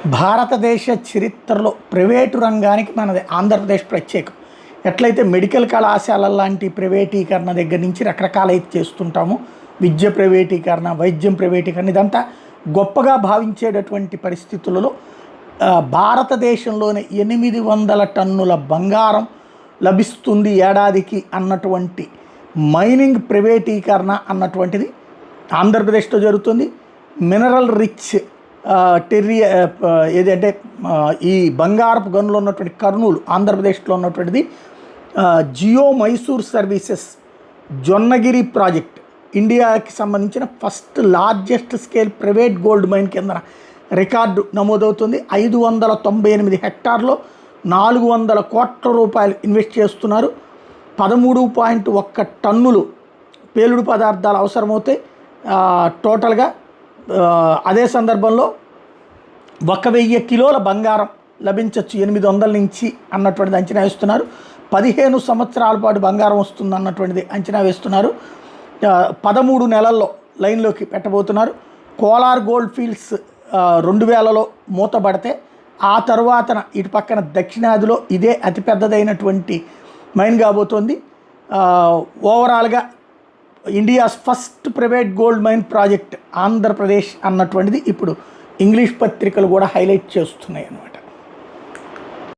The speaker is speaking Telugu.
భారతదేశ చరిత్రలో ప్రైవేటు రంగానికి మనది ఆంధ్రప్రదేశ్ ప్రత్యేకం. ఎట్లయితే మెడికల్ కళాశాలల లాంటి ప్రైవేటీకరణ దగ్గర నుంచి రకరకాలైతే చేస్తుంటాము, విద్య ప్రైవేటీకరణ, వైద్యం ప్రైవేటీకరణ, ఇదంతా గొప్పగా భావించేటటువంటి పరిస్థితులలో భారతదేశంలోనే 800 టన్నుల బంగారం లభిస్తుంది ఏడాదికి అన్నటువంటి మైనింగ్ ప్రైవేటీకరణ అన్నటువంటిది ఆంధ్రప్రదేశ్లో జరుగుతుంది. మినరల్ రిచ్ ఏదంటే ఈ బంగారపు గనులు ఉన్నటువంటి కర్నూలు ఆంధ్రప్రదేశ్లో ఉన్నటువంటిది. Geo Mysore services Jonnagiri project ఇండియాకి సంబంధించిన first largest scale private gold mine కింద రికార్డు నమోదవుతుంది. 598 హెక్టార్లో 400 కోట్ల రూపాయలు ఇన్వెస్ట్ చేస్తున్నారు. 13.1 టన్నులు పేలుడు పదార్థాలు అవసరమవుతాయి టోటల్గా. అదే సందర్భంలో 1000 కిలోల బంగారం లభించవచ్చు 800 నుంచి అన్నటువంటిది అంచనా వేస్తున్నారు. 15 సంవత్సరాల పాటు బంగారం వస్తుంది అన్నటువంటిది అంచనా వేస్తున్నారు. 13 నెలల్లో లైన్లోకి పెట్టబోతున్నారు. కోలార్ గోల్డ్ ఫీల్డ్స్ 2000లో మూతబడితే ఆ తర్వాతన ఇటు పక్కన దక్షిణాదిలో ఇదే అతిపెద్దదైనటువంటి మైన్ కాబోతోంది. ఓవరాల్గా India's first private gold mine project Andhra Pradesh అన్నటువంటిది ఇప్పుడు ఇంగ్లీష్ పత్రికలు కూడా హైలైట్ చేస్తున్నాయి అన్నమాట.